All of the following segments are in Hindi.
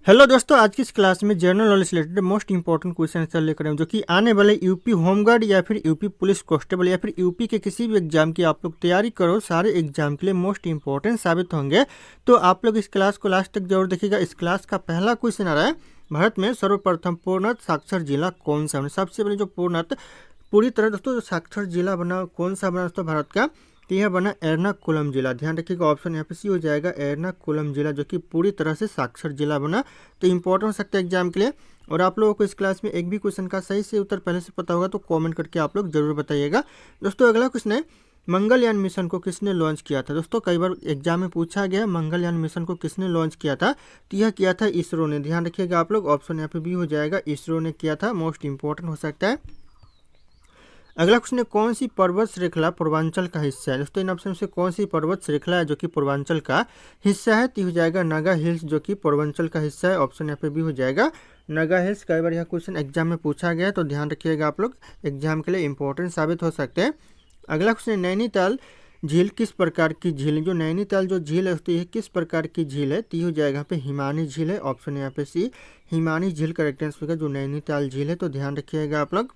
हेलो दोस्तों, आज की इस क्लास में general knowledge related most important question answer लेकर आए हैं, जो कि आने वाले यूपी होमगार्ड या फिर यूपी पुलिस कांस्टेबल या फिर यूपी के किसी भी एग्जाम की आप लोग तैयारी करो, सारे एग्जाम के लिए मोस्ट इंपॉर्टेंट साबित होंगे। तो आप लोग इस क्लास को लास्ट तक जरूर देखिएगा। इस क्लास का पहला क्वेश्चन आ रहा है, भारत में सर्वप्रथम पूर्णतः साक्षर जिला कौन सा? सबसे पहले जो पूर्णतः पूरी तरह दोस्तों साक्षर जिला बना कौन सा बना दोस्तों भारत का? तो यह बना एर्नाकुलम जिला। ध्यान रखिएगा, ऑप्शन यहाँ पे सी हो जाएगा, एर्नाकुलम जिला, जो कि पूरी तरह से साक्षर जिला बना। तो इंपॉर्टेंट हो सकता है एग्जाम के लिए। और आप लोगों को इस क्लास में एक भी क्वेश्चन का सही से उत्तर पहले से पता होगा तो कमेंट करके आप लोग जरूर बताइएगा। दोस्तों अगला क्वेश्चन है, मंगलयान मिशन को किसने लॉन्च किया था? दोस्तों कई बार एग्जाम में पूछा गया मंगलयान मिशन को किसने लॉन्च किया था, तो यह किया था इसरो ने। ध्यान रखिएगा आप लोग, ऑप्शन यहाँ पे बी हो जाएगा, इसरो ने किया था। मोस्ट इंपॉर्टेंट हो सकता है। अगला क्वेश्चन है, कौन सी पर्वत श्रृंखला पूर्वांचल का हिस्सा है? दोस्तों इन ऑप्शन से कौन सी पर्वत श्रृंखला है जो कि पूर्वांचल का हिस्सा है? तो हो जाएगा नागा हिल्स, जो कि पूर्वांचल का हिस्सा है। ऑप्शन यहाँ पे भी हो जाएगा नागा हिल्स। कई बार यह क्वेश्चन एग्जाम में पूछा गया है, तो ध्यान रखिएगा आप लोग, एग्जाम के लिए इंपॉर्टेंट साबित हो सकते हैं। अगला क्वेश्चन है, नैनीताल झील किस प्रकार की झील है? जो नैनीताल जो झील है दोस्तों, यह किस प्रकार की झील है? तो हो जाएगा यहाँ पे हिमानी झील है। ऑप्शन यहाँ पे सी, हिमानी झील करेक्ट आंसर जो नैनीताल झील है। तो ध्यान रखिएगा आप लोग।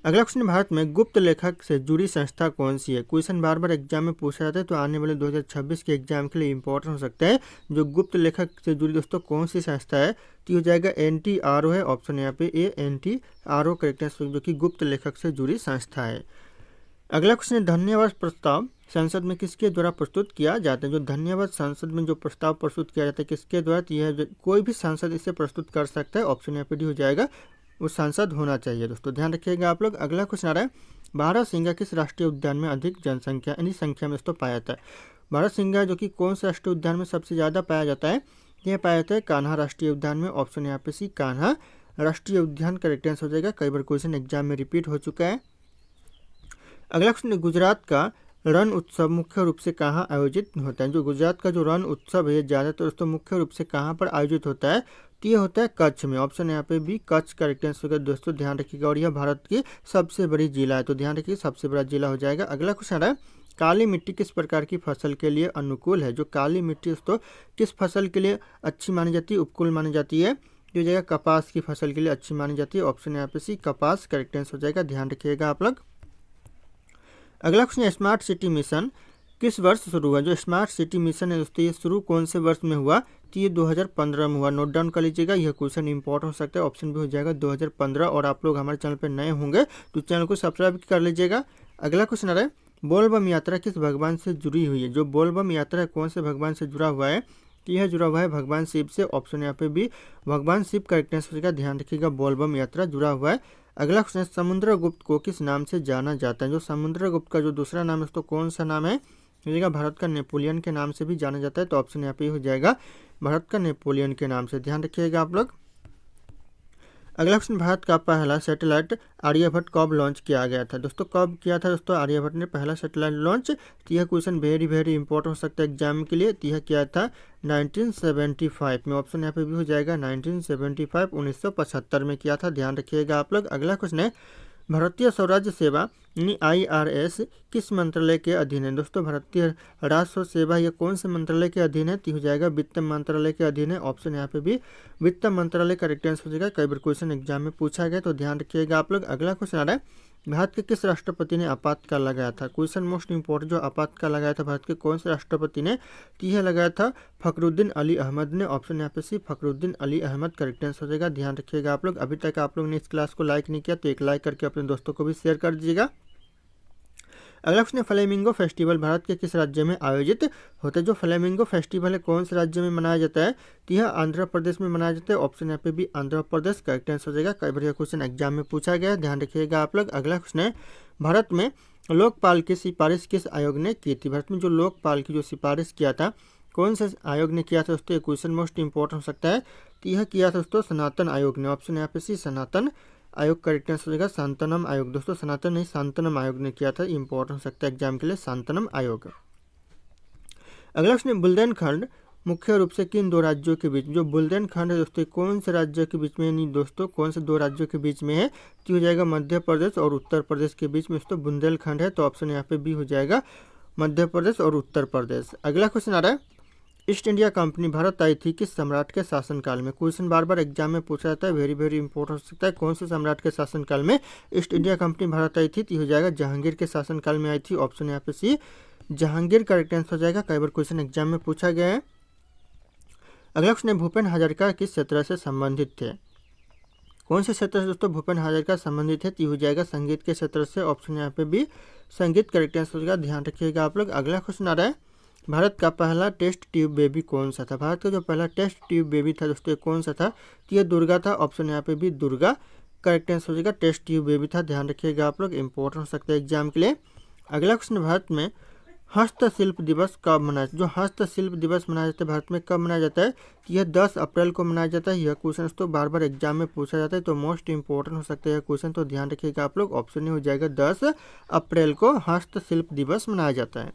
अगला क्वेश्चन, भारत में गुप्त लेखक से जुड़ी संस्था कौन सी है? क्वेश्चन बार बार एग्जाम में पूछा जाता है, तो आने वाले 2026 के एग्जाम के लिए इंपॉर्टेंट हो सकता है। जो गुप्त लेखक से जुड़ी दोस्तों कौन सी संस्था है? तो हो जाएगा NTRO है। ऑप्शन यहाँ पे ए, NTRO करेक्ट आंसर, जो कि गुप्त लेखक से जुड़ी संस्था है। अगला क्वेश्चन है, धन्यवाद प्रस्ताव संसद में किसके द्वारा प्रस्तुत किया जाता है? जो धन्यवाद संसद में जो प्रस्ताव प्रस्तुत किया जाता है किसके द्वारा? तो यह कोई भी सांसद इसे प्रस्तुत कर सकता है। ऑप्शन यहाँ पे डी हो जाएगा, वो सांसद होना चाहिए। दोस्तों ध्यान रखिएगा आप लोग। अगला क्वेश्चन आ रहा है, भारत सिंघा किस राष्ट्रीय उद्यान में अधिक जनसंख्या यानी संख्या में दोस्तों पाया जाता है? भारत सिंघा जो कि कौन से राष्ट्रीय उद्यान में सबसे ज़्यादा पाया जाता है? यह पाया जाता है कान्हा राष्ट्रीय उद्यान में। ऑप्शन यहाँ पे सी, कान्हा राष्ट्रीय उद्यान करेक्ट आंसर हो जाएगा। कई बार क्वेश्चन एग्जाम में रिपीट हो चुका है। अगला क्वेश्चन, गुजरात का रण उत्सव मुख्य रूप से कहाँ आयोजित होता है? जो गुजरात का जो रण उत्सव है ज़्यादातर दोस्तों मुख्य रूप से कहाँ पर आयोजित होता है? तो ये होता है कच्छ में। ऑप्शन यहाँ पे भी कच्छ करेक्ट आंसर होगा। दोस्तों ध्यान रखिएगा, और यह भारत की सबसे बड़ी जिला है, तो ध्यान रखिए सबसे बड़ा जिला हो जाएगा। अगला क्वेश्चन है, काली मिट्टी किस प्रकार की फसल के लिए अनुकूल है? जो काली मिट्टी दोस्तों किस फसल के लिए अच्छी मानी जाती है, उपकूल मानी जाती है? जो जाएगा कपास की फसल के लिए अच्छी मानी जाती है। ऑप्शन यहाँ पे सी, कपास करेक्ट आंसर हो जाएगा। ध्यान रखिएगा आप लोग। अगला क्वेश्चन है, स्मार्ट सिटी मिशन किस वर्ष शुरू हुआ? जो स्मार्ट सिटी मिशन है दोस्तों, ये शुरू कौन से वर्ष में हुआ? तो ये 2015 में हुआ। नोट डाउन कर लीजिएगा, यह क्वेश्चन इंपॉर्टेंट हो सकता है। ऑप्शन भी हो जाएगा 2015। और आप लोग हमारे चैनल पर नए होंगे तो चैनल को सब्सक्राइब कर लीजिएगा। अगला क्वेश्चन आ रहा है, बोलबम यात्रा किस भगवान से जुड़ी हुई है? जो बोलबम यात्रा है कौन से भगवान से जुड़ा हुआ है? तो यह जुड़ा हुआ है भगवान शिव से। ऑप्शन यहाँ पे भी भगवान शिव करेक्ट आंसर का। ध्यान रखिएगा, बोलबम यात्रा जुड़ा हुआ है। अगला क्वेश्चन है, समुद्रगुप्त को किस नाम से जाना जाता है? जो समुद्रगुप्त का जो दूसरा नाम है तो कौन सा नाम है? मिलेगा भारत का नेपोलियन के नाम से भी जाना जाता है। तो ऑप्शन यहाँ पे हो जाएगा भारत का नेपोलियन के नाम से। ध्यान रखिएगा आप लोग। अगला क्वेश्चन, भारत का पहला सैटेलाइट आर्यभट्ट कब लॉन्च किया गया था? दोस्तों कब किया था दोस्तों आर्यभट्ट ने पहला सैटेलाइट लॉन्च? तो यह क्वेश्चन वेरी वेरी इंपॉर्टेंट हो सकता है एग्जाम के लिए। तो यह किया था 1975 में। ऑप्शन यहाँ पे भी हो जाएगा 1975, 1975 में किया था। ध्यान रखिएगा आप लोग। अगला क्वेश्चन है, भारतीय स्वराज्य सेवा यानी IRS किस मंत्रालय के अधीन है? दोस्तों भारतीय राजस्व सेवा यह कौन से मंत्रालय के अधीन है? तो हो जाएगा वित्त मंत्रालय के अधीन है। ऑप्शन यहाँ पे भी वित्त मंत्रालय करेक्ट आंसर हो जाएगा। कई बार क्वेश्चन एग्जाम में पूछा गया, तो ध्यान रखिएगा आप लोग। अगला क्वेश्चन आ रहा है, भारत के किस राष्ट्रपति ने आपातकाल लगाया था? क्वेश्चन मोस्ट इंपॉर्टेंट, जो आपातकाल लगाया था भारत के कौन से राष्ट्रपति ने? तो यह लगाया था फखरुद्दीन अली अहमद ने। ऑप्शन यहाँ पे सी, फखरुद्दीन अली अहमद करेक्ट आंसर हो जाएगा। ध्यान रखिएगा आप लोग। अभी तक आप लोग ने इस क्लास को लाइक नहीं किया तो एक लाइक करके अपने दोस्तों को भी शेयर कर दीजिएगा। अगला क्वेश्चन, फ्लेमिंगो फेस्टिवल भारत के किस राज्य में आयोजित होता है? जो फ्लेमिंगो फेस्टिवल है कौन से राज्य में मनाया जाता है? तो यह आंध्र प्रदेश में मनाया जाता है। ऑप्शन यहाँ पे भी आंध्र प्रदेश करेक्ट आंसर हो जाएगा। कई बार क्वेश्चन एग्जाम में पूछा गया है, ध्यान रखिएगा आप लोग। अगला क्वेश्चन है, भारत में लोकपाल की सिफारिश किस आयोग ने की थी? भारत में जो लोकपाल की जो सिफारिश किया था कौन से आयोग ने किया था दोस्तों? ये क्वेश्चन मोस्ट इंपॉर्टेंट हो सकता है। तो यह किया था दोस्तों सनातन आयोग ने। ऑप्शन यहाँ पे सी, सनातन आयोग करेक्ट आंसर हो जाएगा। शांतनम आयोग, दोस्तों सनातन नहीं शांतनम आयोग ने किया था। इंपॉर्टेंट हो सकता है एग्जाम के लिए शांतनम आयोग। अगला क्वेश्चन, बुंदेलखंड मुख्य रूप से किन दो राज्यों के बीच? जो बुंदेलखंड है दोस्तों कौन से राज्य के बीच में? नहीं दोस्तों, कौन से दो राज्यों के बीच में है? तो हो जाएगा मध्य प्रदेश और उत्तर प्रदेश के बीच में दोस्तों बुंदेलखंड है। तो ऑप्शन यहाँ पे बी हो जाएगा, मध्य प्रदेश और उत्तर प्रदेश। अगला क्वेश्चन आ रहा है, ईस्ट इंडिया कंपनी भारत आई थी किस सम्राट के शासनकाल में। क्वेश्चन बार बार एग्जाम में पूछा जाता है, वेरी वेरी इंपॉर्टेंट हो सकता है। कौन से सम्राट के शासनकाल में ईस्ट इंडिया कंपनी भारत आई थी, तो हो जाएगा जहांगीर के शासनकाल में आई थी। ऑप्शन यहाँ पे सी जहांगीर करेक्ट आंसर हो जाएगा। कई बार क्वेश्चन एग्जाम में पूछा गया है। अगला क्वेश्चन है भूपेन हजारिका किस क्षेत्र से संबंधित थे। कौन से क्षेत्र से दोस्तों भूपेन हजारिका संबंधित है, तो हो जाएगा संगीत के क्षेत्र से। ऑप्शन यहाँ पे भी संगीत करेक्ट आंसर हो जाएगा, ध्यान रखिएगा आप लोग। अगला क्वेश्चन आ रहा है भारत का पहला टेस्ट ट्यूब बेबी कौन सा था। भारत का जो पहला टेस्ट ट्यूब बेबी था दोस्तों कौन सा था, तो यह दुर्गा था। ऑप्शन यहाँ पे भी दुर्गा करेक्ट आंसर हो जाएगा। टेस्ट ट्यूब बेबी था, ध्यान रखिएगा आप लोग, इंपॉर्टेंट हो सकता है एग्जाम के लिए। अगला क्वेश्चन भारत में हस्तशिल्प दिवस कब मनाया, जो हस्तशिल्प दिवस मनाया जाता है भारत में कब मनाया जाता है, तो यह 10 अप्रैल को मनाया जाता है। यह क्वेश्चन तो बार बार एग्जाम में पूछा जाता है, तो मोस्ट इंपॉर्टेंट हो सकता है क्वेश्चन, तो ध्यान रखिएगा आप लोग। ऑप्शन नहीं हो जाएगा 10 अप्रैल को हस्तशिल्प दिवस मनाया जाता है।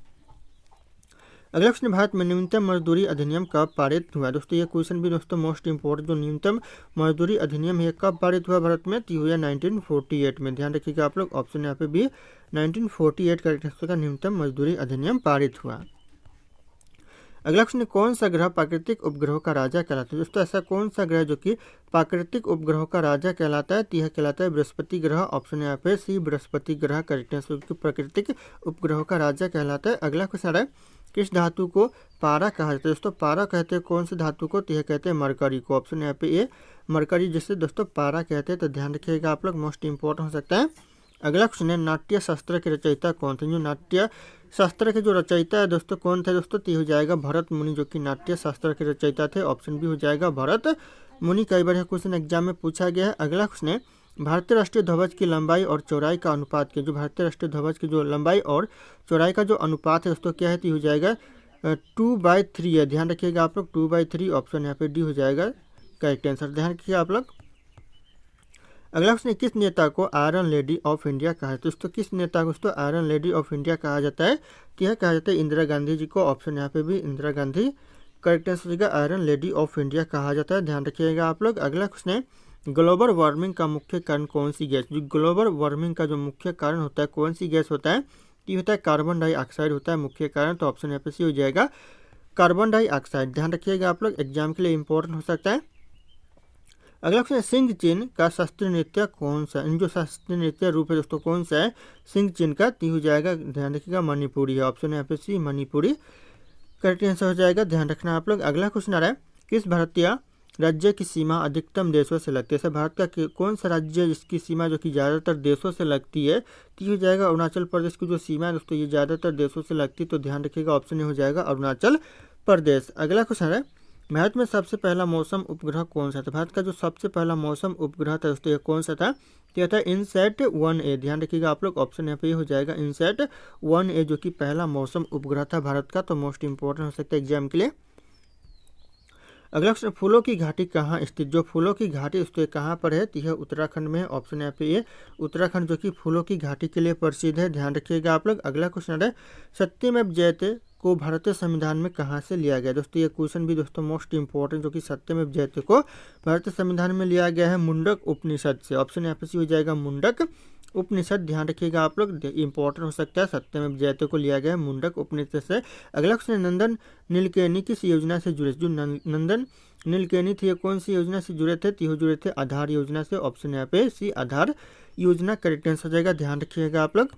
अगला क्वेश्चन भारत में न्यूनतम मजदूरी अधिनियम कब पारित हुआ। दोस्तों ये क्वेश्चन भी दोस्तों मोस्ट इंपॉर्टेंट, जो न्यूनतम मजदूरी अधिनियम है कब पारित हुआ भारत में, तो हुआ 1948 में। ध्यान रखिएगा आप लोग, ऑप्शन यहाँ पे भी 1948 करेक्ट आंसर का न्यूनतम मजदूरी अधिनियम पारित हुआ। अगला क्वेश्चन कौन सा ग्रह प्राकृतिक उपग्रहों का राजा कहलाता है। दोस्तों ऐसा कौन सा ग्रह जो कि प्राकृतिक उपग्रहों का राजा कहलाता है, तो यह कहलाता है बृहस्पति ग्रह। ऑप्शन यहाँ पे सी बृहस्पति ग्रह करेक्ट आंसर प्राकृतिक उपग्रहों का राजा कहलाता है। अगला क्वेश्चन है किस धातु को पारा कहा जाता है। दोस्तों पारा कहते हैं कौन से धातु को, तो यह कहते हैं मरकरी को। ऑप्शन यहाँ पे ए मरकरी जिससे दोस्तों पारा कहते हैं, तो ध्यान रखिएगा आप लोग, मोस्ट इंपॉर्टेंट हो सकता है। अगला क्वेश्चन है नाट्य शास्त्र के रचयिता कौन थे। जो नाट्य शास्त्र के जो रचयिता है दोस्तों कौन थे दोस्तों, तो हो जाएगा भरत मुनि, जो कि नाट्य शास्त्र के रचयिता थे। ऑप्शन भी हो जाएगा भरत मुनि। कई बार यह क्वेश्चन एग्जाम में पूछा गया है। अगला क्वेश्चन है भारतीय राष्ट्रीय ध्वज की लंबाई और चौड़ाई का अनुपात क्या। जो भारतीय राष्ट्रीय ध्वज की जो लंबाई और चौड़ाई का जो अनुपात है दोस्तों क्या है, तो हो जाएगा 2/3 है। ध्यान रखिएगा आप लोग 2/3। ऑप्शन यहाँ पे डी हो जाएगा करेक्ट आंसर, ध्यान रखिएगा आप लोग। अगला क्वेश्चन किस नेता को आयरन लेडी ऑफ इंडिया कहा जाता है। दोस्तों किस नेता को दोस्तों आयरन लेडी ऑफ इंडिया कहा जाता है, तो यह कहा जाता है इंदिरा गांधी जी को। ऑप्शन यहाँ पे भी इंदिरा गांधी करेक्ट आंसर होगा, आयरन लेडी ऑफ इंडिया कहा जाता है, ध्यान रखिएगा आप लोग। अगला क्वेश्चन है ग्लोबल वार्मिंग का मुख्य कारण कौन सी गैस। जो ग्लोबल वार्मिंग का जो मुख्य कारण होता है कौन सी गैस होता है, ये होता है कार्बन डाइऑक्साइड होता है मुख्य कारण। तो ऑप्शन यहाँ पे सी हो जाएगा कार्बन डाइऑक्साइड, ध्यान रखिएगा आप लोग, एग्जाम के लिए इंपॉर्टेंट हो सकता है। अगला क्वेश्चन है सिंह चिन का शास्त्रीय नृत्य कौन सा। इन जो शास्त्रीय नृत्य रूप है दोस्तों कौन सा है सिंह चिन का, तो हो जाएगा ध्यान रखिएगा मणिपुरी है। ऑप्शन यहाँ पे सी मणिपुरी करेक्ट आंसर हो जाएगा, ध्यान रखना आप लोग। अगला क्वेश्चन आ रहा है किस भारतीय राज्य की सीमा अधिकतम देशों से लगती है। भारत का कौन सा राज्य जिसकी सीमा जो कि ज़्यादातर देशों से लगती है, तो हो जाएगा अरुणाचल प्रदेश की जो सीमा है दोस्तों ये ज़्यादातर देशों से लगती है, तो ध्यान रखिएगा ऑप्शन हो जाएगा अरुणाचल प्रदेश। अगला क्वेश्चन है भारत में सबसे पहला मौसम उपग्रह कौन सा था। भारत का जो सबसे पहला मौसम उपग्रह था दोस्तों ये कौन सा था, तो यह था इनसैट 1A, ध्यान रखिएगा आप लोग, ऑप्शन यहाँ पे हो जाएगा इनसैट 1A जो कि पहला मौसम उपग्रह था भारत का, तो मोस्ट इंपॉर्टेंट हो सकता है एग्जाम के लिए। अगला क्वेश्चन फूलों की घाटी कहाँ स्थित। जो फूलों की घाटी दोस्तों कहाँ पर है, तो यह उत्तराखंड में है। ऑप्शन यहाँ पे ये उत्तराखंड जो कि फूलों की घाटी के लिए प्रसिद्ध है, ध्यान रखिएगा आप लोग। अगला क्वेश्चन है सत्यमेव जयते को भारतीय संविधान में कहाँ से लिया गया। दोस्तों ये क्वेश्चन भी दोस्तों मोस्ट इंपॉर्टेंट, जो कि सत्यमेव जयते को भारतीय संविधान में लिया गया है मुंडक उपनिषद से। ऑप्शन यहाँ पे सी हो जाएगा मुंडक उपनिषद, ध्यान रखिएगा आप लोग, इंपॉर्टेंट हो सकता है, सत्यमेव जयते को लिया गया है मुंडक उपनिषद से। अगला क्वेश्चन नंदन नीलकेनी किस योजना से जुड़े। जो नंदन नीलकेनी थी ये कौन सी योजना से जुड़े थे, तो जुड़े थे आधार योजना से। ऑप्शन यहाँ पे सी आधार योजना करेक्ट आंसर हो जाएगा, ध्यान रखिएगा आप लोग।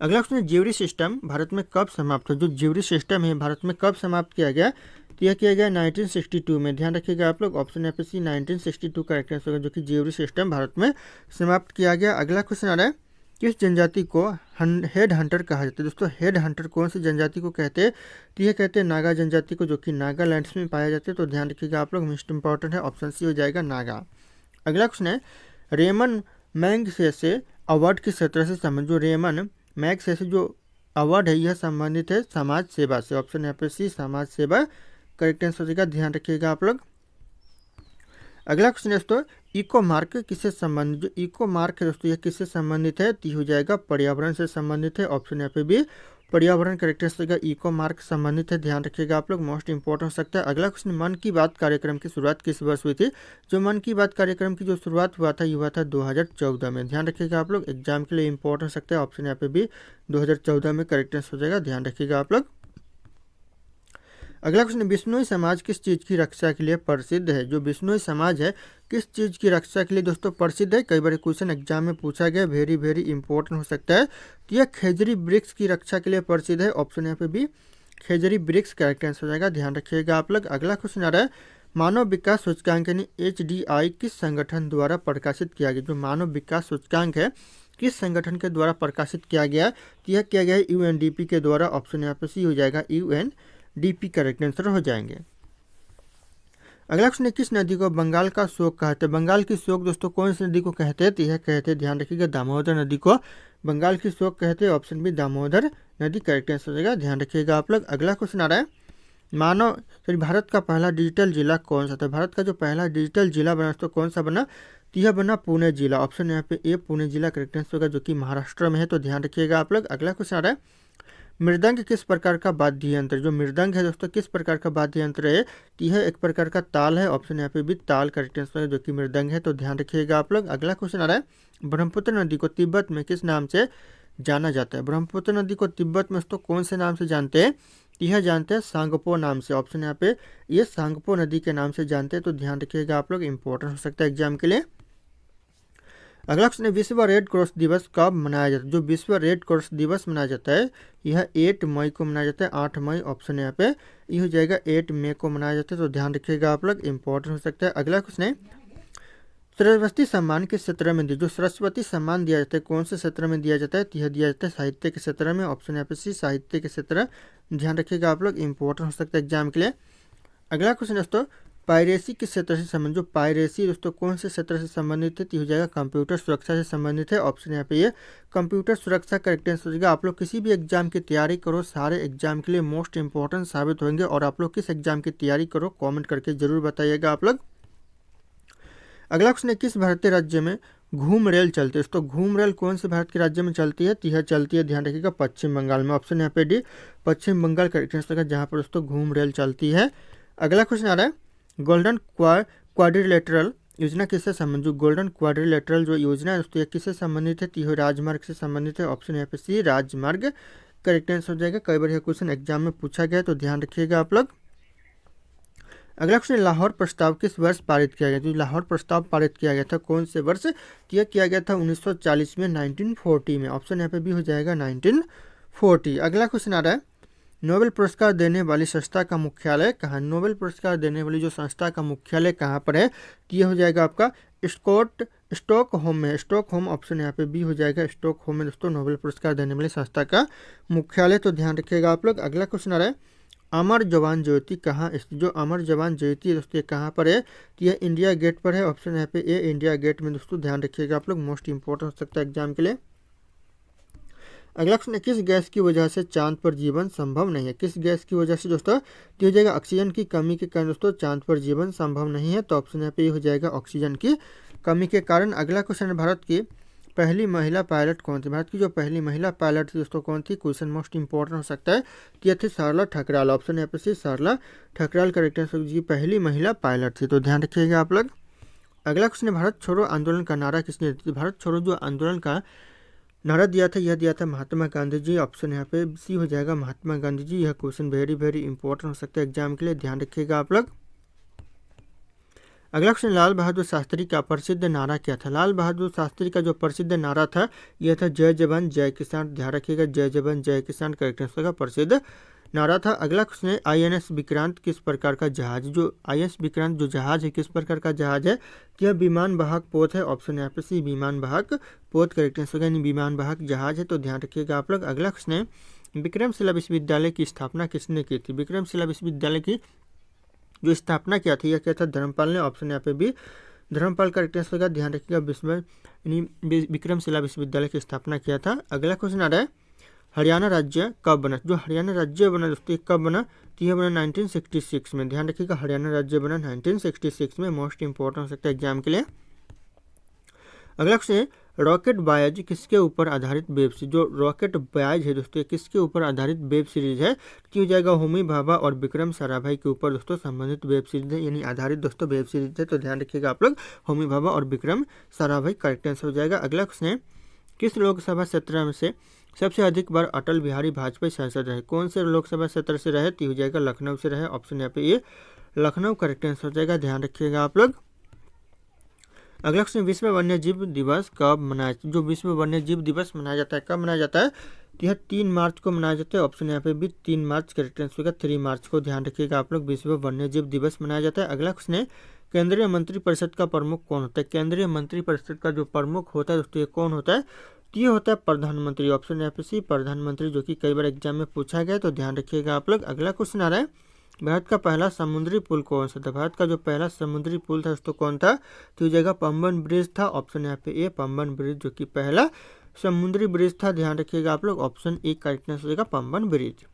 अगला क्वेश्चन ज्यूरी सिस्टम भारत में कब समाप्त हुआ। जो ज्यूरी सिस्टम है भारत में कब समाप्त किया गया, तो यह किया गया 1962 में, ध्यान रखिएगा आप लोग, ऑप्शन यहाँ पे सी 1962 करेक्ट आंसर होगा, जो कि ज्यूरी सिस्टम भारत में समाप्त किया गया। अगला क्वेश्चन आ रहा है किस जनजाति को हेड हंटर कहा जाता है। दोस्तों हेड हंटर कौन सी जनजाति को कहते हैं, तो यह कहते हैं नागा जनजाति को, जो कि नागालैंड में पाया जाते हैं, तो ध्यान रखिएगा आप लोग, मोस्ट इंपॉर्टेंट है, ऑप्शन सी हो जाएगा नागा। अगला क्वेश्चन है रेमन मैगसेसे अवार्ड किस क्षेत्र से संबंधित। जो रेमन मैगसेसे जो अवार्ड है यह संबंधित है समाज सेवा से। ऑप्शन यहाँ पे सी समाज सेवा करेक्ट आंसर हो जाएगा, ध्यान रखिएगा आप लोग। अगला क्वेश्चन है दोस्तों इको मार्क किससे संबंधित। जो इको मार्क है दोस्तों यह किससे संबंधित है, तो हो जाएगा पर्यावरण से संबंधित है। ऑप्शन यहाँ पे भी पर्यावरण करेक्ट आंसर का इको मार्क संबंधित है, ध्यान रखिएगा आप लोग, मोस्ट इंपॉर्टेंट हो सकता है। अगला क्वेश्चन मन की बात कार्यक्रम की शुरुआत किस वर्ष हुई थी। जो मन की बात कार्यक्रम की जो शुरुआत हुआ था ये हुआ था 2014 में, ध्यान रखिएगा आप लोग, एग्जाम के लिए इंपॉर्टेंट हो सकता है। ऑप्शन यहाँ पे भी 2014 में करेक्ट आंसर हो जाएगा, ध्यान रखिएगा आप लोग। अगला क्वेश्चन, बिश्नोई समाज किस चीज़ की रक्षा के लिए प्रसिद्ध है? जो बिश्नोई समाज है किस चीज़ की रक्षा के लिए दोस्तों प्रसिद्ध है? कई बार क्वेश्चन एग्जाम में पूछा गया, वेरी वेरी इंपॉर्टेंट हो सकता है। तो यह खेजड़ी वृक्ष की रक्षा के लिए प्रसिद्ध है। ऑप्शन यहाँ पे भी खेजड़ी वृक्ष करेक्ट आंसर हो जाएगा, ध्यान रखिएगा आप लोग। अगला क्वेश्चन आ रहा है, मानव विकास सूचकांक यानी HDI किस संगठन द्वारा प्रकाशित किया गया? जो मानव विकास सूचकांक है किस संगठन के द्वारा प्रकाशित किया गया? तो यह किया गया है UNDP के द्वारा। ऑप्शन यहाँ पे सी हो जाएगा, UNDP करेक्ट आंसर हो जाएंगे। अगला क्वेश्चन, किस नदी को बंगाल का शोक कहते हैं? बंगाल की शोक दोस्तों कौन सी नदी को कहते हैं? तो यह कहते हैं, ध्यान रखिएगा, दामोदर नदी को बंगाल की शोक कहते हैं। ऑप्शन बी दामोदर नदी करेक्ट आंसर हो जाएगा, ध्यान रखिएगा आप लोग। अगला क्वेश्चन आ रहा है, भारत का पहला डिजिटल जिला कौन सा था? भारत का जो पहला डिजिटल जिला बना तो कौन सा बना? तो यह बना पुणे जिला। ऑप्शन यहाँ पे ए पुणे जिला करेक्ट आंसर होगा, जो कि महाराष्ट्र में है, तो ध्यान रखिएगा आप लोग। अगला क्वेश्चन आ रहा है, मृदंग किस प्रकार का वाद्य यंत्र? जो मृदंग है दोस्तों किस प्रकार का वाद्य यंत्र है? तो यह एक प्रकार का ताल है। ऑप्शन यहाँ पे भी ताल करेक्ट आंसर है, जो कि मृदंग है, तो ध्यान रखिएगा आप लोग। अगला क्वेश्चन आ रहा है, ब्रह्मपुत्र नदी को तिब्बत में किस नाम से जाना जाता है? ब्रह्मपुत्र नदी को तिब्बत में दोस्तों कौन से नाम से जानते हैं? यह जानते हैं सांगपो नाम से। ऑप्शन यहाँ पे ये सांगपो नदी के नाम से जानते हैं, तो ध्यान रखिएगा आप लोग, इंपॉर्टेंट हो सकता है एग्जाम के लिए। अगला क्वेश्चन है, विश्व रेड क्रॉस दिवस कब मनाया जाता है? जो विश्व रेड क्रॉस दिवस मनाया जाता है यह 8 मई को मनाया जाता है, 8 मई। ऑप्शन यहाँ पे ये हो जाएगा, 8 मई को मनाया जाता है, तो ध्यान रखिएगा आप लोग, इंपॉर्टेंट हो सकता है। अगला क्वेश्चन है, सरस्वती सम्मान किस क्षेत्र में दिया? जो सरस्वती सम्मान दिया जाता है कौन से क्षेत्र में दिया जाता है? तो यह दिया जाता है साहित्य के क्षेत्र में। ऑप्शन यहाँ पे सी साहित्य के क्षेत्र, ध्यान रखिएगा आप लोग, इंपॉर्टेंट हो सकता है एग्जाम के लिए। अगला क्वेश्चन दोस्तों, पायरेसी किस क्षेत्र से संबंधित? जो पायरेसी दोस्तों कौन से क्षेत्र से संबंधित है? तो हो जाएगा कंप्यूटर सुरक्षा से संबंधित है। ऑप्शन यहाँ पे ये कंप्यूटर सुरक्षा करेक्ट आंसर हो जाएगा। आप लोग किसी भी एग्जाम की तैयारी करो, सारे एग्जाम के लिए मोस्ट इंपॉर्टेंट साबित होंगे। और आप लोग किस एग्जाम की तैयारी करो कॉमेंट करके जरूर बताइएगा आप लोग। अगला क्वेश्चन है, किस भारतीय राज्य में घूम रेल चलती है? तो घूम रेल कौन से भारत के राज्य में चलती है? तो यह चलती है, ध्यान रखिएगा, पश्चिम बंगाल में। ऑप्शन यहाँ पे डी पश्चिम बंगाल करेक्ट आंसर है, जहाँ पर दोस्तों घूम रेल चलती है। अगला क्वेश्चन आ रहा है, गोल्डन क्वाड्रिलेटरल योजना किससे संबंधित? जो गोल्डन क्वाड्रिलेटरल जो योजना है दोस्तों, यह किससे संबंधित है? तो यह राजमार्ग से संबंधित है। ऑप्शन यहाँ पे सी राजमार्ग करेक्ट आंसर हो जाएगा। कई बार यह क्वेश्चन एग्जाम में पूछा गया है, तो ध्यान रखिएगा आप लोग। अगला क्वेश्चन, लाहौर प्रस्ताव किस वर्ष पारित किया गया? जो लाहौर प्रस्ताव पारित किया गया था कौन से वर्ष? यह किया गया था 1940 में, 1940 में। ऑप्शन यहाँ पे भी हो जाएगा 1940। अगला क्वेश्चन आ रहा है, नोबेल पुरस्कार देने वाली संस्था का मुख्यालय कहाँ? नोबेल पुरस्कार देने वाली जो संस्था का मुख्यालय कहाँ पर है? तो यह हो जाएगा आपका स्टॉकहोम में, स्टॉकहोम। ऑप्शन यहाँ पे बी हो जाएगा, स्टॉकहोम में दोस्तों नोबेल पुरस्कार देने वाली संस्था का मुख्यालय, तो ध्यान रखिएगा आप लोग। अगला क्वेश्चन आ रहा है, अमर जवान ज्योति कहाँ स्थित? जो अमर जवान ज्योति दोस्तों कहाँ पर है? तो यह इंडिया गेट पर है। ऑप्शन यहाँ पे ए इंडिया गेट में दोस्तों, ध्यान रखिएगा आप लोग, मोस्ट इंपॉर्टेंट हो सकता है एग्जाम के लिए। अगला क्वेश्चन, किस गैस की वजह से चांद पर जीवन संभव नहीं है? किस गैस की वजह से दोस्तों? तो हो जाएगा ऑक्सीजन की कमी के कारण दोस्तों चांद पर जीवन संभव नहीं है, तो ऑप्शन यहाँ पे हो जाएगा ऑक्सीजन की कमी के कारण। अगला क्वेश्चन है, भारत की पहली महिला पायलट कौन थी? भारत की जो पहली महिला पायलट थी दोस्तों कौन थी? क्वेश्चन मोस्ट इंपॉर्टेंट हो सकता है। तो यह थी सरला ठकराल। ऑप्शन यहाँ पे सी सरला ठकराल करेक्ट आंसर जी, पहली महिला पायलट थी, तो ध्यान रखिएगा आप लोग। अगला क्वेश्चन है, भारत छोड़ो आंदोलन का नारा किसने दिया? भारत छोड़ो जो आंदोलन का नारा दिया था, यह दिया था महात्मा गांधी जी। ऑप्शन यहाँ पे सी हो जाएगा, महात्मा गांधी जी। यह क्वेश्चन वेरी वेरी इंपॉर्टेंट हो सकता है एग्जाम के लिए, ध्यान रखिएगा आप लोग। अगला क्वेश्चन, लाल बहादुर शास्त्री का प्रसिद्ध नारा क्या था? लाल बहादुर शास्त्री का जो प्रसिद्ध नारा था यह था जय जवान जय किसान, ध्यान रखिएगा, जय जवान जय किसान करेक्ट आंसर का प्रसिद्ध नारा था। अगला क्वेश्चन है, INS विक्रांत किस प्रकार का जहाज? जो INS विक्रांत जो जहाज है किस प्रकार का जहाज है? यह विमान वाहक पोत है। ऑप्शन यहाँ पे सी विमान वाहक पोत करेक्ट आंसर यानी विमान वाहक जहाज है, तो ध्यान रखिएगा आप लोग। अगला क्वेश्चन है, विक्रमशिला विश्वविद्यालय की स्थापना किसने की थी? विक्रमशिला विश्वविद्यालय की जो स्थापना किया था यह क्या था? धर्मपाल ने। ऑप्शन यहाँ पे भी धर्मपाल करेक्ट आंसर का, ध्यान रखिएगा, विक्रमशिला विश्वविद्यालय की स्थापना किया था। अगला क्वेश्चन आ रहा है, हरियाणा राज्य कब बना? जो हरियाणा राज्य बना दोस्तों कब बना? तो यह बना 1966 में, ध्यान रखिएगा, हरियाणा राज्य बना 1966 में, मोस्ट इंपॉर्टेंट हो सकता है एग्जाम के लिए। अगला क्वेश्चन है, रॉकेट बॉयज किसके ऊपर आधारित वेब सीरीज? जो रॉकेट बॉयज है दोस्तों किसके ऊपर आधारित वेब सीरीज है? तो हो जाएगा होमी भाभा और विक्रम साराभाई के ऊपर दोस्तों संबंधित वेब सीरीज है, यानी आधारित दोस्तों वेब सीरीज है, तो ध्यान रखिएगा आप लोग, होमी भाभा और विक्रम साराभाई करेक्ट आंसर हो जाएगा। अगला क्वेश्चन है, किस लोकसभा क्षेत्र में से सबसे अधिक बार अटल बिहारी वाजपेयी सांसद रहे? कौन से लोकसभा क्षेत्र से रहे? तो हो जाएगा लखनऊ से रहे। ऑप्शन यहाँ पे ये लखनऊ करेक्ट आंसर हो जाएगा, ध्यान रखिएगा आप लोग। अगला क्वेश्चन, विश्व वन्य जीव दिवस कब मनाया? जो विश्व वन्य जीव दिवस मनाया जाता है, कब मनाया जाता है? तो यह 3 मार्च को मनाया जाता है। ऑप्शन यहाँ पे भी 3 मार्च करेक्ट आंसर होगा, 3 मार्च को ध्यान रखिएगा आप लोग, विश्व वन्य जीव दिवस मनाया जाता है। अगला क्वेश्चन है, केंद्रीय मंत्रिपरिषद का प्रमुख कौन होता है? केंद्रीय मंत्रिपरिषद का जो प्रमुख होता है दोस्तों, ये कौन होता है? तो ये होता है प्रधानमंत्री। ऑप्शन यहाँ पे सी प्रधानमंत्री, जो कि कई बार एग्जाम में पूछा गया, तो ध्यान रखिएगा आप लोग। अगला क्वेश्चन आ रहा है, भारत का पहला समुद्री पुल कौन सा था? भारत का जो पहला समुद्री पुल था दोस्तों कौन था? तो ये जगह पंबन ब्रिज था। ऑप्शन यहाँ पे ए पंबन ब्रिज, जो कि पहला समुद्री ब्रिज था, ध्यान रखिएगा आप लोग। ऑप्शन ए करेक्ट आंसर हो जाएगा पंबन ब्रिज।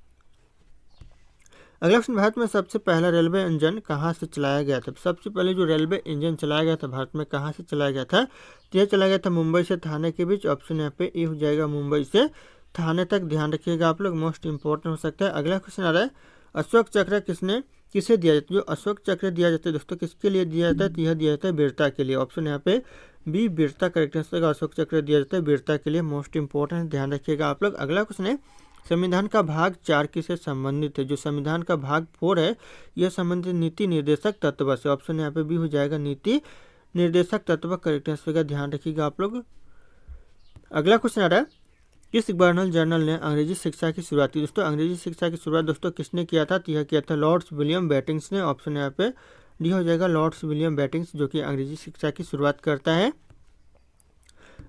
अगला क्वेश्चन, भारत में सबसे पहला रेलवे इंजन कहाँ से चलाया गया था? सबसे पहले जो रेलवे इंजन चलाया गया था भारत में, कहाँ से चलाया गया था? तो यह चलाया गया था मुंबई से थाने के बीच। ऑप्शन यहाँ पे ए हो जाएगा, मुंबई से थाने तक, ध्यान रखिएगा आप लोग, मोस्ट इंपॉर्टेंट हो सकता है। अगला क्वेश्चन आ रहा है, अशोक चक्र किसे दिया जाता है? जो अशोक चक्र दिया जाता है दोस्तों, किसके लिए दिया जाता है? तो यह दिया जाता है वीरता के लिए। ऑप्शन यहाँ पे बी वीरता करेक्ट आंसर, अशोक चक्र दिया जाता है वीरता के लिए, मोस्ट इंपॉर्टेंट, ध्यान रखिएगा आप लोग। अगला क्वेश्चन है, संविधान का भाग 4 किससे संबंधित है? जो संविधान का भाग 4 है, यह संबंधित नीति निर्देशक तत्व से। ऑप्शन यहाँ पे भी हो जाएगा, नीति निर्देशक तत्व करेक्ट आंसर का, ध्यान रखिएगा आप लोग। अगला क्वेश्चन आ रहा है, किस गवर्नर जनरल ने अंग्रेजी शिक्षा की शुरुआत की? दोस्तों अंग्रेजी शिक्षा की शुरुआत दोस्तों किसने किया था? तो यह किया था लॉर्ड्स विलियम बेटिंग्स ने। ऑप्शन यहाँ पे डी हो जाएगा, लॉर्ड्स विलियम बेटिंग्स, जो कि अंग्रेजी शिक्षा की शुरुआत करता है।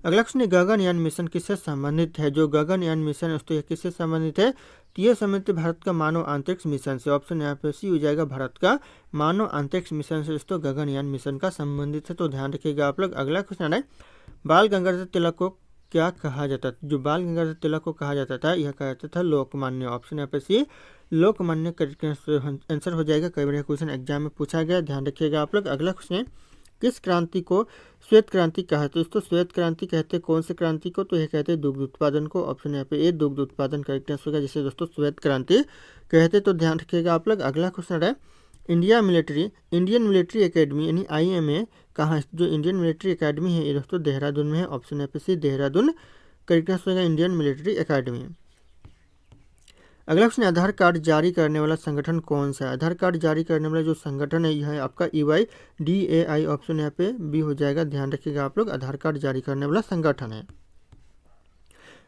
अगला क्वेश्चन, गगनयान मिशन किससे संबंधित है? जो गगनयान मिशन है दोस्तों, यह किससे संबंधित है? तो यह संबंधित भारत का मानव अंतरिक्ष मिशन से। ऑप्शन यहाँ पे सी हो जाएगा, भारत का मानव अंतरिक्ष मिशन से दोस्तों गगनयान मिशन का संबंधित है, तो ध्यान रखिएगा आप लोग। अगला क्वेश्चन है, बाल गंगाधर तिलक को क्या कहा जाता था? जो बाल गंगाधर तिलक को कहा जाता था, यह कहा जाता था लोकमान्य। ऑप्शन यहाँ पे सी लोकमान्य करेक्ट आंसर हो जाएगा, कई बार क्वेश्चन एग्जाम में पूछा गया, ध्यान रखिएगा आप लोग। अगला क्वेश्चन है, किस क्रांति को श्वेत क्रांति कहा है? तो दोस्तों श्वेत क्रांति कहते हैं कौन से क्रांति को? तो यह कहते हैं दुग्ध उत्पादन को। ऑप्शन यहाँ पे ए दुग्ध उत्पादन करेक्ट आंसर होगा, जिसे दोस्तों श्वेत क्रांति कहते, तो ध्यान रखिएगा आप लोग। अगला क्वेश्चन है, इंडियन मिलिट्री एकेडमी यानी IMA कहाँ है? जो इंडियन मिलिट्री एकेडमी है ये दोस्तों देहरादून में है। ऑप्शन यहाँ पे सी देहरादून करेक्ट आंसर होगा, इंडियन मिलिट्री एकेडमी। अगला क्वेश्चन, आधार कार्ड जारी करने वाला संगठन कौन सा है? आधार कार्ड जारी करने वाला जो संगठन है यह है आपका EYDAI। ऑप्शन यहाँ पे बी हो जाएगा, ध्यान रखिएगा आप लोग, आधार कार्ड जारी करने वाला संगठन है।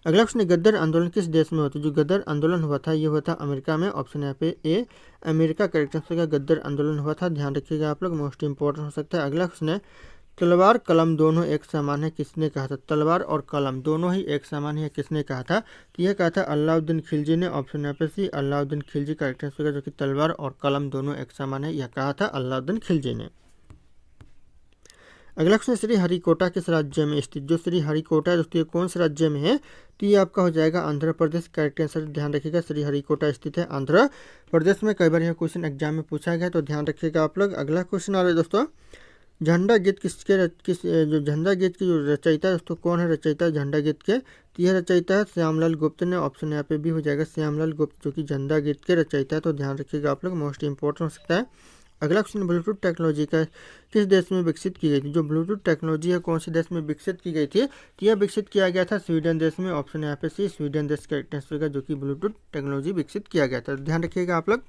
अगला क्वेश्चन, गद्दर आंदोलन किस देश में होता है? जो गद्दर आंदोलन हुआ था ये हुआ था अमेरिका में। ऑप्शन यहाँ पे ए अमेरिका करेक्ट आंसर का, गद्दर आंदोलन हुआ था, ध्यान रखिएगा आप लोग, मोस्ट इंपॉर्टेंट हो सकता है। अगला क्वेश्चन है, तलवार कलम दोनों एक समान है, किसने कहा था? तलवार और कलम दोनों ही एक समान है, किसने कहा था? तो यह कहा था अलाउद्दीन खिलजी ने। ऑप्शन यहाँ पे सी अलाउद्दीन खिलजी करेक्ट आंसर, जो कि तलवार और कलम दोनों एक समान है, यह कहा था अलाउद्दीन खिलजी ने। अगला क्वेश्चन, श्री हरिकोटा किस राज्य में स्थित? जो श्री हरिकोटा है दोस्तों ये कौन से राज्य में है? तो ये आपका हो जाएगा आंध्र प्रदेश करेक्ट आंसर, ध्यान रखिएगा, श्री हरिकोटा स्थित है आंध्र प्रदेश में, कई बार यह क्वेश्चन एग्जाम में पूछा गया, तो ध्यान रखिएगा आप लोग। अगला क्वेश्चन आ रहा है दोस्तों, झंडा गीत जो झंडा गीत की जो रचयिता है दोस्तों कौन है रचयिता झंडा गीत के? तो यह रचयिता है श्यामलाल गुप्त ने। ऑप्शन यहाँ पे भी हो जाएगा, श्यामलाल गुप्त, जो कि झंडा गीत के रचयिता है, तो ध्यान रखिएगा आप लोग, मोस्ट इंपॉर्टेंट हो सकता है। अगला क्वेश्चन, ब्लूटूथ टेक्नोलॉजी का किस देश में विकसित की गई थी? जो ब्लूटूथ टेक्नोलॉजी है कौन से देश में विकसित की गई थी? तो यह विकसित किया गया था स्वीडन देश में। ऑप्शन यहाँ पे सी स्वीडन देश का आंसर होगा, जो कि ब्लूटूथ टेक्नोलॉजी विकसित किया गया था, ध्यान रखिएगा आप लोग।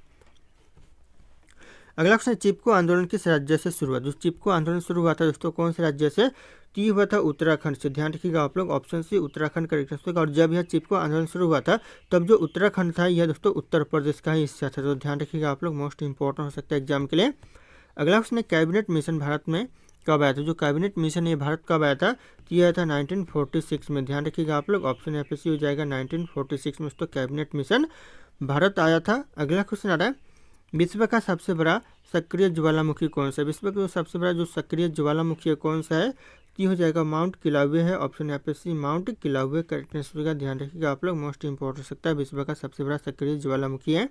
अगला क्वेश्चन, चिपको आंदोलन किस राज्य से शुरू हुआ? जो चिपको आंदोलन शुरू हुआ था दोस्तों कौन से राज्य से? तो ये हुआ था उत्तराखंड से, ध्यान रखिएगा आप लोग, option C Uttarakhand correct answer होगा। और जब यह चिपको आंदोलन शुरू हुआ था तब जो उत्तराखंड था यह दोस्तों उत्तर प्रदेश का ही हिस्सा था, तो ध्यान रखिएगा आप लोग, मोस्ट इंपॉर्टेंट हो सकता है एग्जाम के लिए। अगला क्वेश्चन, कैबिनेट मिशन भारत में कब आया था? जो कैबिनेट मिशन ये भारत कब आया था? तो यह था 1946 में, ध्यान रखिएगा आप लोग, ऑप्शन यहाँ पे सी हो जाएगा, 1946 में दोस्तों कैबिनेट मिशन भारत आया था। अगला क्वेश्चन आ रहा है, विश्व का सबसे बड़ा सक्रिय ज्वालामुखी कौन सा है? विश्व का सबसे बड़ा जो सक्रिय ज्वालामुखी है कौन सा है? ये हो जाएगा माउंट किलाउवे है। ऑप्शन यहाँ पे सी माउंट किलाउवे करेक्ट आंसर का, ध्यान रखिएगा आप लोग, मोस्ट इंपॉर्टेंट हो सकता है, विश्व का सबसे बड़ा सक्रिय ज्वालामुखी है।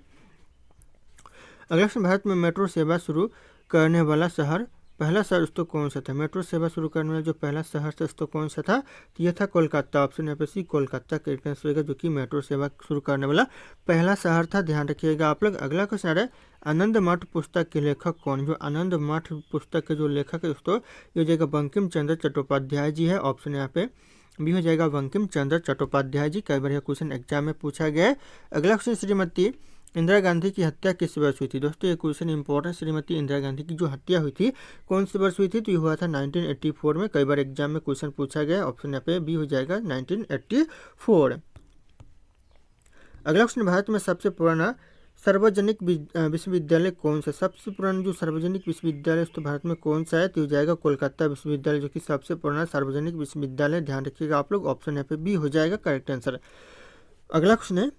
अगला क्वेश्चन, भारत में मेट्रो सेवा शुरू करने वाला पहला शहर दोस्तों कौन सा था? मेट्रो सेवा शुरू करने वाला जो पहला शहर था दोस्तों कौन सा था? तो यह था कोलकाता। ऑप्शन यहाँ पे सी कोलकाता करेक्ट आंसर होगा, जो कि मेट्रो सेवा शुरू करने वाला पहला शहर था, ध्यान रखिएगा आप लोग। अगला क्वेश्चन आ रहा है, आनंद मठ पुस्तक के लेखक कौन? जो आनंद मठ पुस्तक के जो लेखक है दोस्तों ये हो जाएगा बंकिम चंद्र चट्टोपाध्याय जी है। ऑप्शन यहाँ पे बी हो जाएगा बंकिम चंद्र चट्टोपाध्याय जी। कई बार यह क्वेश्चन एग्जाम में पूछा गया है। अगला क्वेश्चन, श्रीमती इंदिरा गांधी की हत्या किस वर्ष हुई थी? दोस्तों ये क्वेश्चन इंपॉर्टेंट, श्रीमती इंदिरा गांधी की जो हत्या हुई थी कौन से वर्ष हुई थी? तो ये हुआ था 1984 में। कई बार एग्जाम में क्वेश्चन पूछा गया, ऑप्शन यहाँ पे बी हो जाएगा 1984। अगला क्वेश्चन, भारत में सबसे पुराना सार्वजनिक विश्वविद्यालय कौन सा? सबसे पुराना जो सार्वजनिक विश्वविद्यालय तो भारत में कौन सा है? तो हो जाएगा कोलकाता विश्वविद्यालय, जो कि सबसे पुराना सार्वजनिक विश्वविद्यालय। ध्यान रखिएगा आप लोग, ऑप्शन यहाँ पे बी हो जाएगा करेक्ट आंसर। अगला क्वेश्चन है,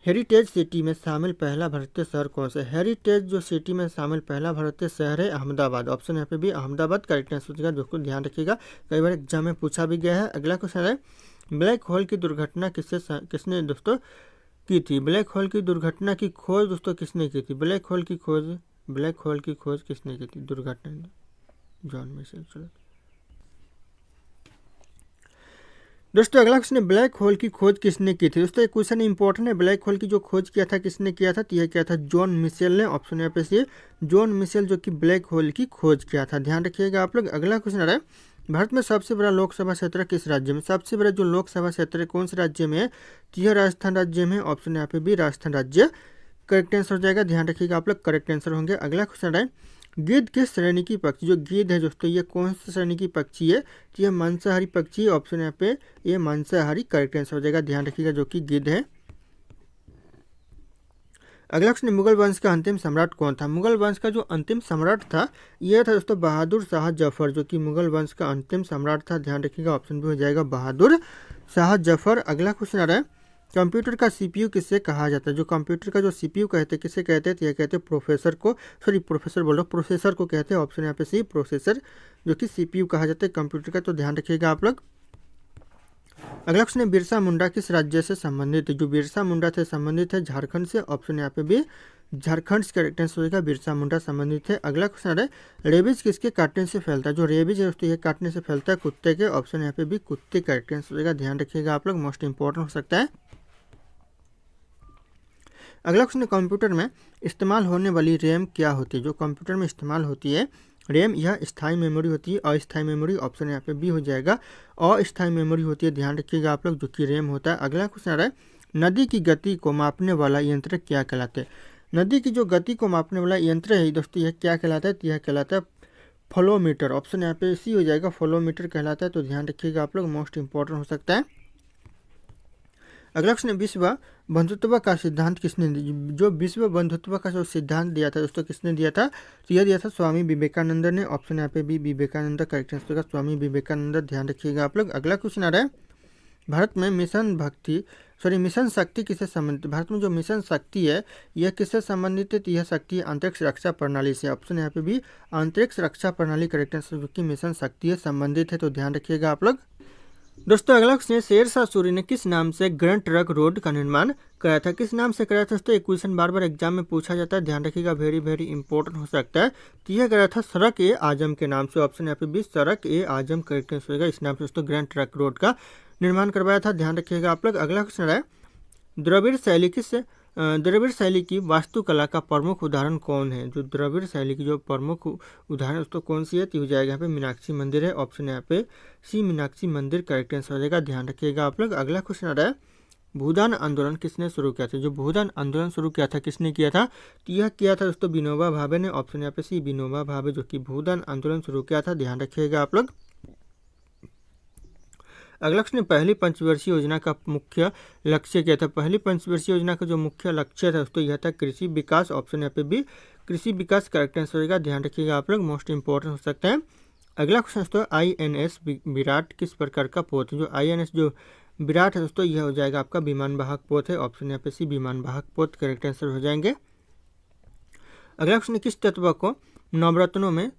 हेरिटेज सिटी में शामिल पहला भारतीय शहर कौन सा है? हेरिटेज जो सिटी में शामिल पहला भारतीय शहर है अहमदाबाद। ऑप्शन यहाँ पे भी अहमदाबाद करेक्ट आंसर हो जाएगा, बिल्कुल ध्यान रखिएगा, कई बार एग्जाम में पूछा भी गया है। अगला क्वेश्चन है, ब्लैक होल की दुर्घटना किसने दोस्तों की थी? ब्लैक होल की दुर्घटना की खोज दोस्तों किसने की थी? ब्लैक होल की खोज किसने की थी? दुर्घटना जॉन मिशेल। चलो दोस्तों अगला क्वेश्चन है, ब्लैक होल की खोज किसने की थी? दोस्तों एक क्वेश्चन इंपॉर्टेंट है, ब्लैक होल की जो खोज किया था किसने किया था? तो यह किया था जॉन मिशेल ने। ऑप्शन यहाँ पे से जॉन मिशेल, जो कि ब्लैक होल की खोज किया था। ध्यान रखिएगा आप लोग। अगला क्वेश्चन आ रहा है, भारत में सबसे बड़ा लोकसभा क्षेत्र किस राज्य में? सबसे बड़ा जो लोकसभा क्षेत्र है कौन से राज्य में है? तो यह राजस्थान राज्य में। ऑप्शन यहाँ पे भी राजस्थान राज्य करेक्ट आंसर हो जाएगा, ध्यान रखिएगा आप लोग, करेक्ट आंसर होंगे। अगला क्वेश्चन है, गिद्ध किस श्रेणी की पक्षी? जो गिद्ध है दोस्तों ये कौन सी श्रेणी की पक्षी है? तो यह मांसाहारी पक्षी। ऑप्शन यहाँ पे ये मांसाहारी करेक्ट आंसर हो जाएगा, ध्यान रखिएगा, जो कि गिद्ध है। अगला क्वेश्चन, मुगल वंश का अंतिम सम्राट कौन था? मुगल वंश का जो अंतिम सम्राट था यह था दोस्तों बहादुर शाह जफर, जो कि मुगल वंश का अंतिम सम्राट था। ध्यान रखिएगा, ऑप्शन भी हो जाएगा बहादुर शाह जफर। अगला क्वेश्चन आ रहा है, कंप्यूटर का सीपीयू किसे कहा जाता है? जो कंप्यूटर का जो सीपीयू कहते हैं किसे कहते हैं? तो यह कहते हैं प्रोसेसर को कहते हैं। ऑप्शन यहाँ पे सी प्रोसेसर, जो कि सीपीयू कहा जाता है कंप्यूटर का, तो ध्यान रखिएगा आप लोग। अगला क्वेश्चन है, बिरसा मुंडा किस राज्य से संबंधित है? जो बिरसा मुंडा से संबंधित है झारखंड से। ऑप्शन यहाँ पे भी झारखंड से करेक्ट आंसर होगा, बिरसा मुंडा संबंधित है। अगला क्वेश्चन है, रेबीज किसके काटने से फैलता है? जो रेबीज है दोस्तों ये काटने से फैलता है कुत्ते के। ऑप्शन यहाँ पे भी कुत्ते करेक्ट आंसर होगा, ध्यान रखिएगा आप लोग, मोस्ट इंपॉर्टेंट हो सकता है। अगला क्वेश्चन, कंप्यूटर में इस्तेमाल होने वाली रैम क्या होती है? जो कंप्यूटर में इस्तेमाल होती है रैम, यह स्थायी मेमोरी होती है, अस्थायी मेमोरी। ऑप्शन यहाँ पे बी हो जाएगा, अस्थायी मेमोरी होती है, ध्यान रखिएगा आप लोग, जो कि रैम होता है। अगला क्वेश्चन आ रहा है, नदी की गति को मापने वाला यंत्र क्या कहलाता है? नदी की जो गति को मापने वाला यंत्र है दोस्तों यह क्या कहलाता है? तो यह कहलाता है फ्लोमीटर। ऑप्शन यहाँ पे सी हो जाएगा, फ्लोमीटर कहलाता है, तो ध्यान रखिएगा आप लोग, मोस्ट इंपॉर्टेंट हो सकता है। अगला क्वेश्चन, विश्व बंधुत्व का सिद्धांत किसने दिया? जो विश्व बंधुत्व का जो सिद्धांत दिया था दोस्तों किसने दिया था? तो यह दिया था स्वामी विवेकानंद ने। ऑप्शन यहाँ पे भी विवेकानंद करेक्ट आंसर होगा, स्वामी विवेकानंद, ध्यान रखिएगा आप लोग। अगला क्वेश्चन आ रहा है, भारत में मिशन शक्ति किससे संबंधित? भारत में जो मिशन शक्ति है यह किससे संबंधित है? तो यह शक्ति है अंतरिक्ष रक्षा प्रणाली से। ऑप्शन यहाँ पे भी अंतरिक्ष रक्षा प्रणाली करेक्ट आंसर, जो कि मिशन शक्ति है संबंधित है, तो ध्यान रखिएगा आप लोग। दोस्तों अगला क्वेश्चन, शेरशाह सूरी ने किस नाम से ग्रैंड ट्रंक रोड का निर्माण कराया था? किस नाम से कराया था दोस्तों? एक क्वेश्चन बार बार एग्जाम में पूछा जाता है, ध्यान रखिएगा, वेरी वेरी इंपॉर्टेंट हो सकता है। तो यह कराया था सड़क ए आजम के नाम से। ऑप्शन यहाँ पे भी सड़क ए आजम करेक्ट आंसर होगा, इस नाम से दोस्तों ग्रैंड ट्रंक रोड का निर्माण करवाया था, ध्यान रखिएगा आप लोग। अगला क्वेश्चन है, द्रविड़ शैली की वास्तुकला का प्रमुख उदाहरण कौन है? जो द्रविड़ शैली की जो प्रमुख उदाहरण दोस्तों कौन सी है? तो हो जाएगा यहाँ पे मीनाक्षी मंदिर है। ऑप्शन यहाँ पे सी मीनाक्षी मंदिर करेक्ट आंसर हो जाएगा, ध्यान रखिएगा आप लोग। अगला क्वेश्चन आ रहा है, भूदान आंदोलन किसने शुरू किया था? जो भूदान आंदोलन शुरू किया था किसने किया था? तो यह किया था दोस्तों विनोबा भावे ने। ऑप्शन यहाँ पे सी विनोबा भावे, जो कि भूदान आंदोलन शुरू किया था, ध्यान रखिएगा आप लोग। अगला क्वेश्चन, पहली पंचवर्षीय योजना का मुख्य लक्ष्य क्या था? पहली पंचवर्षीय योजना का जो मुख्य लक्ष्य था दोस्तों यह था कृषि विकास। ऑप्शन यहाँ पे भी कृषि विकास करेक्ट आंसर होगा, ध्यान रखिएगा आप लोग, मोस्ट इंपॉर्टेंट हो सकता है। अगला क्वेश्चन दोस्तों, INS विराट किस प्रकार का पोत है? जो INS जो विराट है दोस्तों यह हो जाएगा आपका विमान वाहक पोत है। ऑप्शन यहाँ पे सी विमान वाहक पोत करेक्ट आंसर हो जाएंगे। अगला क्वेश्चन, किस तत्व को नवरत्नों में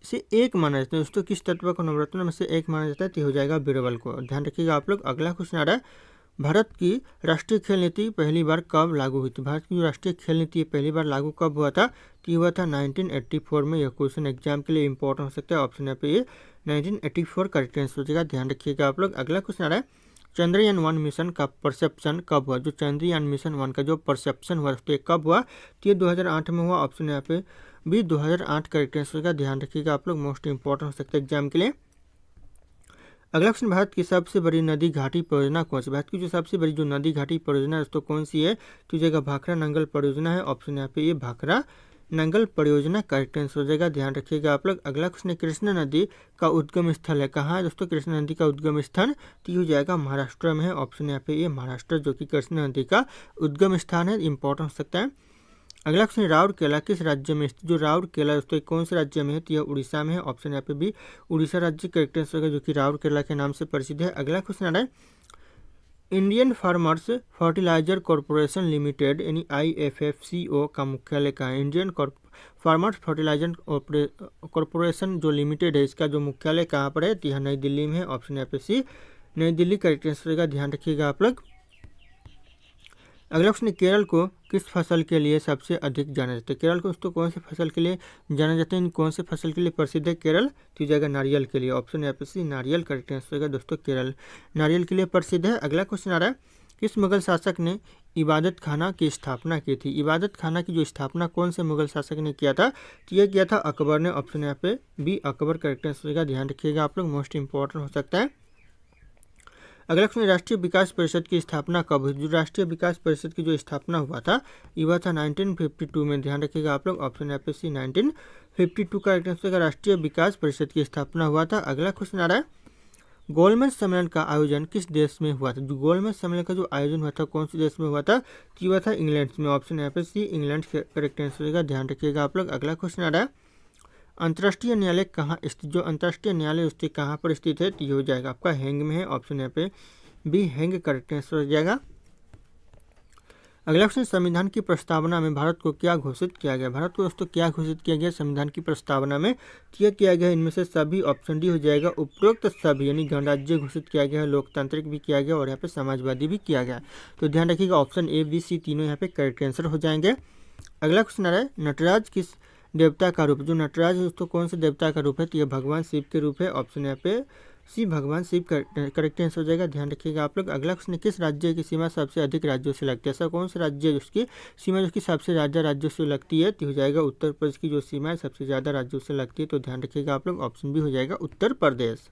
से एक माना जाता है? दोस्तों किस तत्व को नवरत्नों में से एक माना जाता है? तो हो जाएगा बीरबल को, ध्यान रखिएगा आप लोग। अगला क्वेश्चन आ रहा है, भारत की राष्ट्रीय खेल नीति पहली बार कब लागू हुई थी? भारत की जो राष्ट्रीय खेल नीति पहली बार लागू कब हुआ था? तो हुआ था 1984 में। यह क्वेश्चन एग्जाम के लिए इंपॉर्टेंट हो सकता है। ऑप्शन यहाँ पे ये 1984 करेक्ट आंसर हो जाएगा, ध्यान रखिएगा आप लोग। अगला क्वेश्चन आ रहा है, चंद्रयान 1 मिशन का परसेप्शन कब हुआ? जो चंद्रयान मिशन 1 का जो परसेप्शन हुआ तो कब हुआ? तो ये 2008 में हुआ। ऑप्शन यहाँ पे भी 2008 करेक्ट आंसर का, ध्यान रखिएगा आप लोग, मोस्ट इंपॉर्टेंट हो सकता है एग्जाम के लिए। अगला क्वेश्चन, भारत की सबसे बड़ी नदी घाटी परियोजना कौन सी? भारत की जो सबसे बड़ी जो नदी घाटी परियोजना है दोस्तों कौन सी है? तो जगह भाखड़ा नंगल परियोजना है। ऑप्शन यहाँ पे ये भाखड़ा नंगल परियोजना करेक्ट आंसर हो जाएगा, ध्यान रखिएगा आप लोग। अगला क्वेश्चन है, कृष्णा नदी का उद्गम स्थल है कहाँ है दोस्तों? कृष्णा नदी का उद्गम स्थान तो ये हो जाएगा महाराष्ट्र में है। ऑप्शन यहाँ पे ये महाराष्ट्र जो कि कृष्णा नदी का उद्गम स्थान है, इंपॉर्टेंट हो सकता है। अगला क्वेश्चन, राउरकेला किस राज्य में स्थित? जो राउरकेला दोस्तों कौन से राज्य में है? तो यह उड़ीसा में है। ऑप्शन यहाँ पे भी उड़ीसा राज्य करेक्ट आंसर होगा, जो कि राउरकेला के नाम से प्रसिद्ध है। अगला क्वेश्चन आ रहा है, Indian Farmers Fertiliser Corporation Limited यानी IFFCO का मुख्यालय कहाँ है? इंडियन फार्मर्स फर्टिलाइजर कॉरपोरेशन जो लिमिटेड है इसका जो मुख्यालय कहाँ पर है? तो यह नई दिल्ली में है। ऑप्शन यहाँ पे सी नई दिल्ली करेक्ट आंसर होगा, ध्यान रखिएगा आप लोग। अगला क्वेश्चन, केरल को किस फसल के लिए सबसे अधिक जाना जाता है? केरल को दोस्तों कौन से फसल के लिए जाना जाता है? कौन से फसल के लिए प्रसिद्ध है केरल? तो जाएगा नारियल के लिए। ऑप्शन यहाँ पे सी नारियल करेक्ट आंसर होगा दोस्तों, केरल नारियल के लिए प्रसिद्ध है। अगला क्वेश्चन आ रहा है, किस मुगल शासक ने इबादत खाना की स्थापना की थी? इबादत खाना की जो स्थापना कौन से मुगल शासक ने किया था? तो यह किया था अकबर ने। ऑप्शन यहाँ पे बी अकबर करेक्ट आंसर होगा, ध्यान रखिएगा आप लोग, मोस्ट इंपॉर्टेंट हो सकता है। अगला क्वेश्चन, राष्ट्रीय विकास परिषद की स्थापना कब हुई? जो राष्ट्रीय विकास परिषद की जो स्थापना हुआ था ये हुआ था 1952 में, ध्यान रखिएगा आप लोग। ऑप्शन यहाँ पे सी 1952 का आंसर, राष्ट्रीय विकास परिषद की स्थापना हुआ था। अगला क्वेश्चन आ रहा है, गोलमेज सम्मेलन का आयोजन किस देश में हुआ था? जो गोलमेज सम्मेलन का जो आयोजन हुआ था कौन से देश में हुआ था? तो हुआ था इंग्लैंड में। ऑप्शन यहाँ पे सी इंग्लैंड करेक्ट आंसर होगा, ध्यान रखिएगा आप लोग। अगला क्वेश्चन आ रहा है, अंतर्राष्ट्रीय न्यायालय कहाँ स्थित? जो अंतर्राष्ट्रीय न्यायालय उसके कहाँ पर स्थित है? तो ये हो जाएगा आपका हैंग में है। ऑप्शन यहाँ पे बी हैंग करेक्ट आंसर हो जाएगा। अगला क्वेश्चन, संविधान की प्रस्तावना में भारत को क्या घोषित किया गया? भारत को दोस्तों क्या घोषित किया गया संविधान की प्रस्तावना में? यह किया गया इनमें से सभी, ऑप्शन डी हो जाएगा उपरोक्त सभी, यानी गणराज्य घोषित किया गया है, लोकतांत्रिक भी किया गया और यहाँ पे समाजवादी भी किया गया। तो ध्यान रखिएगा ऑप्शन ए बी सी तीनों यहाँ पे करेक्ट आंसर हो जाएंगे। अगला क्वेश्चन आ रहा है, नटराज किस देवता का रूप? जो नटराज दोस्तों कौन से देवता का रूप है? तो यह भगवान शिव के रूप है। ऑप्शन यहाँ पे सी भगवान शिव करेक्ट आंसर हो जाएगा, ध्यान रखिएगा आप लोग। अगला क्वेश्चन, किस राज्य की सीमा सबसे अधिक राज्यों से लगती है? ऐसा कौन सा राज्य है जिसकी सीमा जो कि सबसे ज़्यादा राज्यों से लगती है? तो हो जाएगा उत्तर प्रदेश की जो सीमा है सबसे ज़्यादा राज्यों से लगती है, तो ध्यान रखिएगा आप लोग, ऑप्शन बी हो जाएगा उत्तर प्रदेश।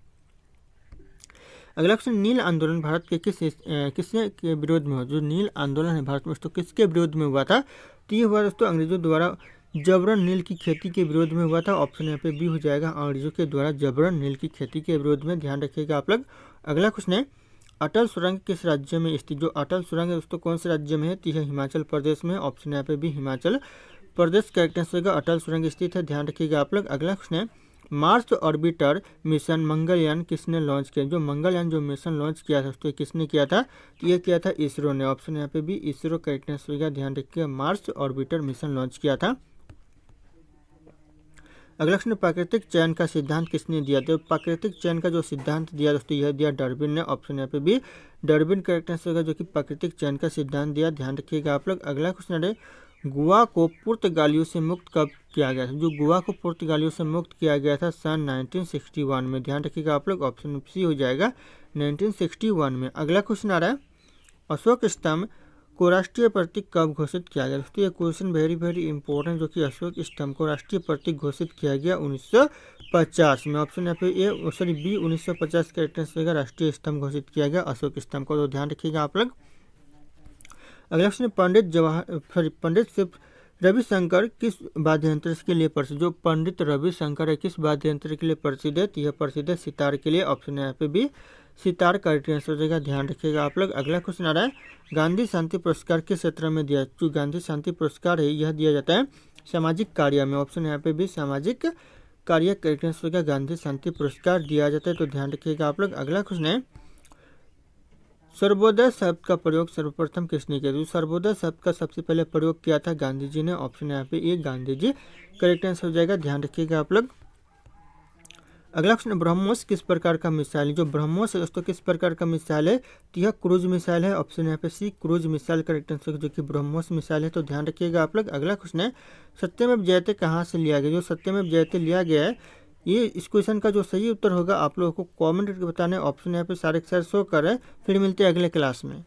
अगला क्वेश्चन, नील आंदोलन भारत के किसके के विरोध में हुआ? जो नील आंदोलन है भारत में दोस्तों किसके विरोध में हुआ था? तो ये हुआ दोस्तों अंग्रेजों द्वारा जबरन नील की खेती के विरोध में हुआ था। ऑप्शन यहाँ पे बी हो जाएगा, अंग्रेजों के द्वारा जबरन नील की खेती के विरोध में, ध्यान रखिएगा आप लोग। अगला क्वेश्चन है, अटल सुरंग किस राज्य में स्थित? जो अटल सुरंग है दोस्तों कौन से राज्य में है? तो यह हिमाचल प्रदेश में। ऑप्शन यहाँ पे भी हिमाचल प्रदेश करेक्ट आंसर होगा, अटल सुरंग स्थित है, ध्यान रखिएगा आप लोग। अगला क्वेश्चन है, मार्स ऑर्बिटर मिशन मंगलयान किसने लॉन्च किया? जो मंगलयान जो मिशन लॉन्च किया था दोस्तों किसने किया था? तो ये किया था इसरो ने। ऑप्शन यहाँ पे भी इसरो करेक्ट आंसर होगा, ध्यान रखिएगा, मार्स ऑर्बिटर मिशन लॉन्च किया था। अगला क्वेश्चन, प्राकृतिक चयन का सिद्धांत किसने दिया? तो प्राकृतिक चयन का जो सिद्धांत दिया दोस्तों यह दिया डार्विन ने। ऑप्शन यहाँ पे भी डार्विन करेक्ट आंसर होगा, जो कि प्राकृतिक चयन का सिद्धांत दिया, ध्यान रखिएगा आप लोग। अगला क्वेश्चन है, गोवा को पुर्तगालियों से मुक्त कब किया गया था? जो गोवा को पुर्तगालियों से मुक्त किया गया था सन 1961 में, ध्यान रखिएगा आप लोग, ऑप्शन सी हो जाएगा 1961 में। अगला क्वेश्चन आ रहा है, अशोक स्तंभ को राष्ट्रीय प्रतीक कब घोषित किया गया? दोस्तों ये क्वेश्चन वेरी इंपॉर्टेंट, जो कि अशोक स्तंभ को राष्ट्रीय प्रतीक घोषित किया गया 1950 में। ऑप्शन यहाँ पे ए सॉरी बी 1950 का आंसर होगा, राष्ट्रीय स्तंभ घोषित किया गया अशोक स्तंभ को, तो ध्यान रखिएगा आप लोग। अगला क्वेश्चन, पंडित शिव रविशंकर किस वाद्य यंत्र के लिए प्रसिद्ध? जो पंडित रविशंकर है किस वाद्य यंत्र के लिए प्रसिद्ध है? तो यह प्रसिद्ध है सितार के लिए। ऑप्शन यहाँ पे भी सितार का आंसर हो जाएगा, ध्यान रखिएगा आप लोग। अगला क्वेश्चन आ रहा है, गांधी शांति पुरस्कार किस क्षेत्र में दिया? जो गांधी शांति पुरस्कार है यह दिया जाता है सामाजिक कार्य में। ऑप्शन यहाँ पे भी सामाजिक कार्य का आंसर होगा, गांधी शांति पुरस्कार दिया जाता है, तो ध्यान रखिएगा आप लोग। अगला क्वेश्चन है, सर्वोदय शब्द का प्रयोग सर्वप्रथम किसने किया? तो सर्वोदय शब्द का सबसे पहले प्रयोग किया था गांधी जी ने। ऑप्शन यहाँ पे ये गांधी जी करेक्ट आंसर हो जाएगा, ध्यान रखिएगा आप लोग। अगला क्वेश्चन, ब्रह्मोस किस प्रकार का मिसाइल है? जो ब्रह्मोस है दोस्तों किस प्रकार का मिसाइल है? तो यह क्रूज मिसाइल है। ऑप्शन यहाँ पे सी क्रूज मिसाइल करेक्ट आंसर, जो कि ब्रह्मोस मिसाइल है, तो ध्यान रखिएगा आप लोग। अगला क्वेश्चन है, सत्यमेव जयते कहाँ से लिया गया? जो सत्यमेव जयते लिया गया है ये इस क्वेश्चन का जो सही उत्तर होगा आप लोगों को कमेंट करके बताना है। ऑप्शन यहाँ पे सारे के सारे शो कर रहे हैं। फिर मिलते हैं अगले क्लास में।